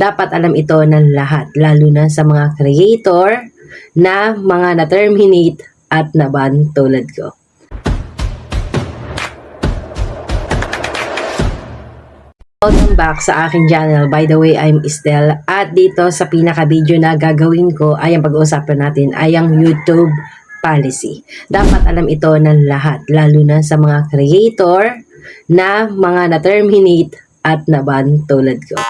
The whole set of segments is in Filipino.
Dapat alam ito ng lahat, lalo na sa mga creator na mga na-terminate at na-ban tulad ko. Welcome back sa aking channel. By the way, I'm Estel. At dito sa pinaka-video na gagawin ko ay ang pag-uusapan natin ay ang YouTube policy. Dapat alam ito ng lahat, lalo na sa mga creator na mga na-terminate at na-ban tulad ko.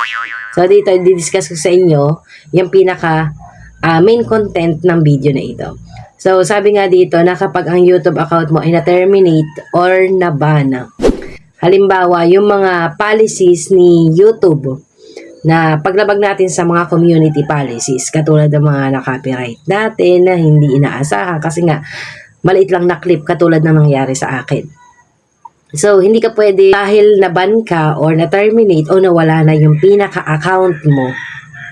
So dito, i-discuss ko sa inyo yung pinaka main content ng video na ito. So sabi nga dito na kapag ang YouTube account mo ay na-terminate or na-ban, halimbawa, yung mga policies ni YouTube na paglabag natin sa mga community policies, katulad ng mga na-copyright natin na hindi inaasahan kasi nga maliit lang na clip katulad ng nangyari sa akin. So, hindi ka pwede dahil na-ban ka or na-terminate o nawala na yung pinaka-account mo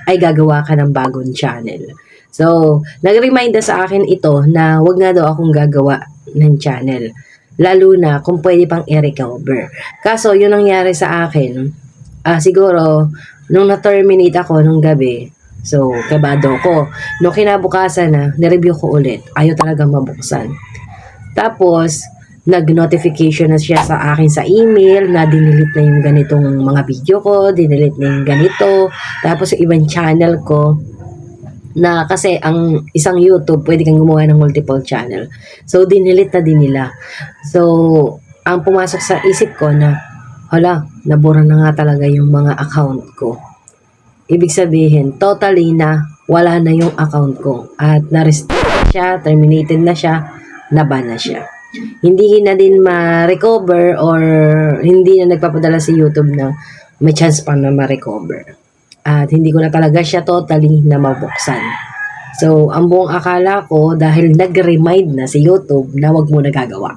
ay gagawa ka ng bagong channel. So, nag-remind sa akin ito na wag nga daw akong gagawa ng channel. Lalo na kung pwede pang i-recover. Kaso, yun nangyari sa akin, siguro, nung na-terminate ako nung gabi, so, kabado ko. Nung kinabukasan na, nireview ko ulit. Ayaw talaga mabuksan. Tapos, nag-notification na siya sa akin sa email na dinilit na yung ganitong mga video ko, dinilit na yung ganito. Tapos, yung ibang channel ko, na kasi ang isang YouTube, pwede kang gumawa ng multiple channel. So, dinilit na din nila. So, ang pumasok sa isip ko na, hala, nabura na nga talaga yung mga account ko. Ibig sabihin, totally na wala na yung account ko. At na-restrict siya, terminated na siya, naban na siya. Hindi na din ma-recover or hindi na nagpapadala si YouTube na may chance pa na ma-recover. At hindi ko na talaga siya totally na mabuksan. So, ang buong akala ko, dahil nag-remind na si YouTube na wag mo nagagawa.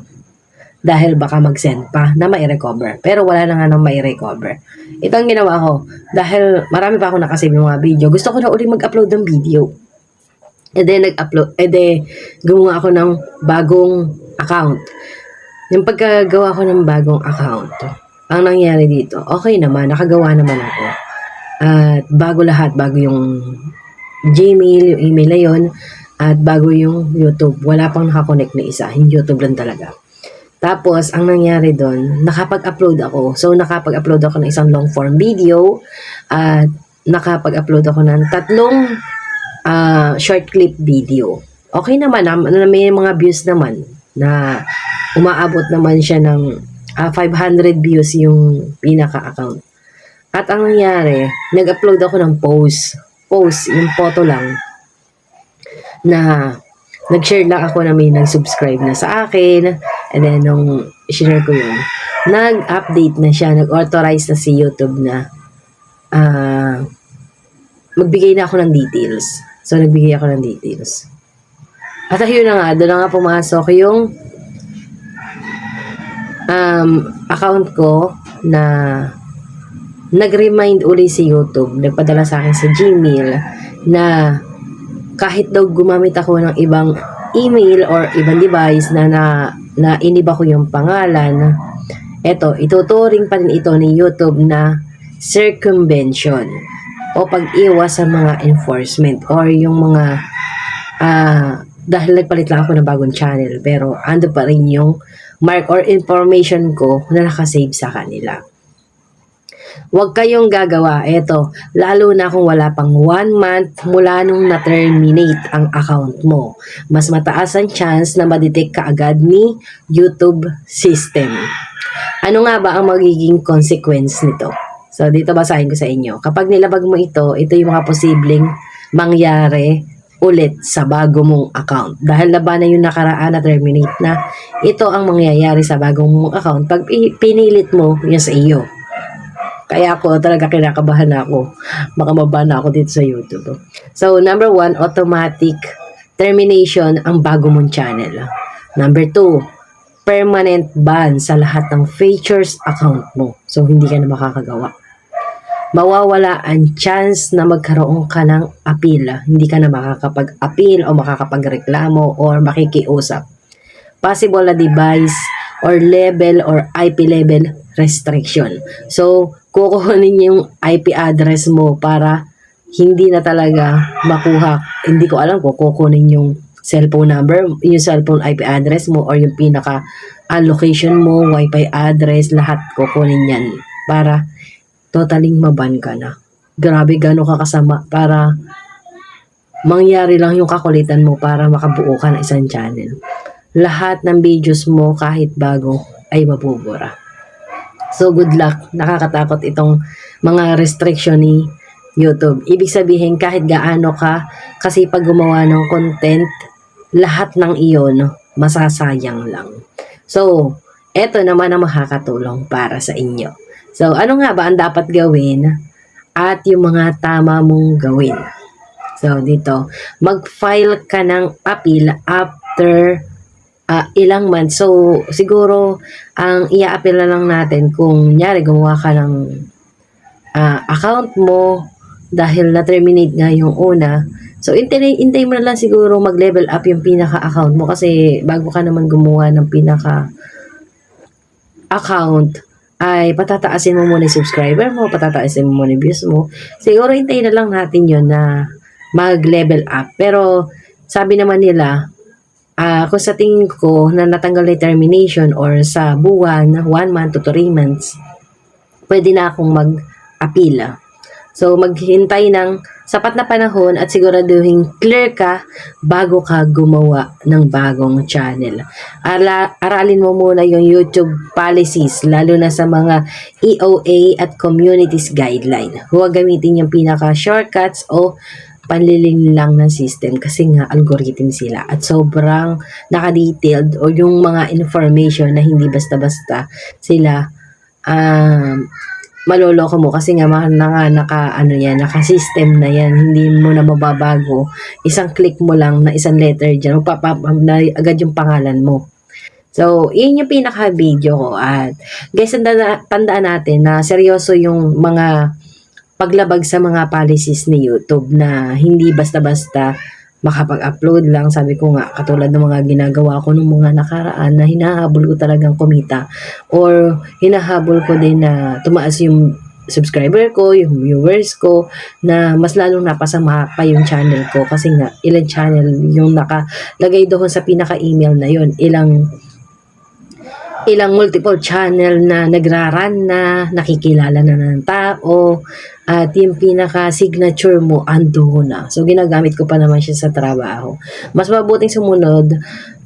Dahil baka mag-send pa na mai-recover. Pero wala na nga nang mai-recover. Ito ang ginawa ko. Dahil marami pa ako nakasave ng mga video. Gusto ko na ulit mag-upload ng video. E then, gumawa ako ng bagong account. Yung pagkagawa ko ng bagong account, ang nangyari dito, okay naman, nakagawa naman ako. At bago lahat, bago yung Gmail, yung email na yun, at bago yung YouTube. Wala pang nakakonect na isa. Yung YouTube lang talaga. Tapos, ang nangyari doon, nakapag-upload ako. So, nakapag-upload ako ng isang long form video at nakapag-upload ako ng 3 short clip video. Okay naman, may mga views naman na umaabot naman siya ng 500 views yung pinaka-account. At ang nangyari, nag-upload ako ng post, yung photo lang, na nag-share lang ako na may nag-subscribe na sa akin, and then nung share ko yun, nag-update na siya, nag-authorize na si YouTube na magbigay na ako ng details. So, nagbigay ako ng details. At ayun na nga, doon na nga pumasok yung account ko na nag-remind uli si YouTube, nagpadala sa akin sa Gmail na kahit daw gumamit ako ng ibang email or ibang device na iniba ko yung pangalan, ituturing pa rin ito ni YouTube na circumvention o pag-iwas sa mga enforcement or yung mga dahil nagpalit lang ako ng bagong channel pero ando pa rin yung mark or information ko na nakasave sa kanila. Huwag kayong gagawa. Lalo na kung wala pang 1 month mula nung na-terminate ang account mo. Mas mataas ang chance na ma-detect ka agad ni YouTube system. Ano nga ba ang magiging consequence nito? So, dito basahin ko sa inyo. Kapag nilabag mo ito yung mga posibleng mangyari ulit sa bago mong account. Dahil laban na yung nakaraan na terminate na, ito ang mangyayari sa bagong mong account pag pinilit mo yan sa iyo. Kaya ako talaga kinakabahan na ako. Baka maban ako dito sa YouTube. So, number 1, automatic termination ang bago mong channel. Number 2, permanent ban sa lahat ng features account mo. So, hindi ka na makakagawa. Mawawala ang chance na magkaroon ka ng appeal. Hindi ka na makakapag-appeal o makakapagreklamo or makikiusap. Possible na device or level or IP level restriction. So, kukunin yung IP address mo para hindi na talaga makuha. Hindi ko alam kung kukunin yung cellphone number, yung cellphone IP address mo, or yung pinaka location mo, wifi address, lahat kukunin yan para totaling maban ka na. Grabe gano'n ka kasama para mangyari lang yung kakulitan mo para makabuo ka ng isang channel. Lahat ng videos mo kahit bago ay mabubura. So good luck. Nakakatakot itong mga restriction ni YouTube. Ibig sabihin kahit gaano ka kasi pag gumawa ng content, lahat ng iyon masasayang lang. So, eto naman ang makakatulong para sa inyo. So, ano nga ba ang dapat gawin at yung mga tama mong gawin? So, dito, mag-file ka ng appeal after ilang months. So, siguro, ang i-appeal na lang natin kung nyari gumawa ka ng account mo dahil na-terminate nga yung una. So, intay mo na lang siguro mag-level up yung pinaka-account mo kasi bago ka naman gumawa ng pinaka-account, ay patataasin mo muna yung subscriber mo, patataasin mo muna yung views mo. Siguro hintayin na lang natin yun na mag-level up. Pero, sabi naman nila, kung sa tingin ko na natanggal na termination or sa buwan, 1 month to 3 months, pwede na akong mag-appeal. So, maghintay ng sapat na panahon at siguraduhin clear ka bago ka gumawa ng bagong channel. Aralin mo muna yung YouTube policies, lalo na sa mga EOA at communities guideline. Huwag gamitin yung pinaka-shortcuts o panliling lang ng system kasi nga algorithm sila at sobrang naka-detailed o yung mga information na hindi basta-basta sila maloloko mo kasi nga naka-system na yan, hindi mo na mababago. Isang click mo lang na isang letter dyan, magpapap na agad yung pangalan mo. So, yun yung pinaka-video ko. At guys, tandaan natin na seryoso yung mga paglabag sa mga policies ni YouTube na hindi basta-basta makapag-upload lang. Sabi ko nga, katulad ng mga ginagawa ko nung mga nakaraan na hinahabol ko talagang kumita or hinahabol ko din na tumaas yung subscriber ko, yung viewers ko, na mas lalong napasama pa yung channel ko kasi nga ilang channel yung nakalagay doon sa pinaka-email na yun, ilang multiple channel na nagraran na, nakikilala na ng tao, at yung pinaka-signature mo, ando na. So, ginagamit ko pa naman siya sa trabaho. Mas mabuting sumunod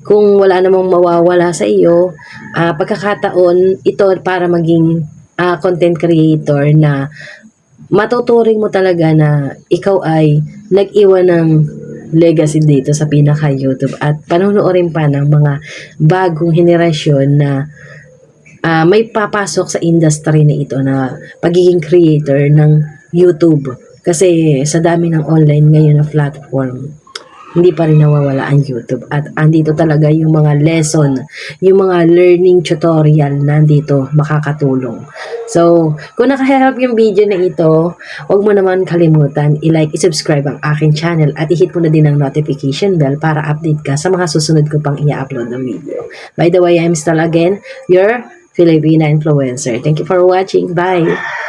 kung wala namang mawawala sa iyo, pagkakataon ito para maging content creator na matuturing mo talaga na ikaw ay nag-iwan ng legacy dito sa pinaka-YouTube at panonoodin pa ng mga bagong henerasyon na may papasok sa industry na ito na pagiging creator ng YouTube. Kasi sa dami ng online ngayon na platform, hindi pa rin nawawala ang YouTube. At andito talaga yung mga lesson, yung mga learning tutorial na andito makakatulong. So, kung nakahelp yung video na ito, huwag mo naman kalimutan i-like, i-subscribe ang aking channel at i-hit mo na din ang notification bell para update ka sa mga susunod ko pang i-upload na video. By the way, I'm still again your Filipina influencer. Thank you for watching. Bye!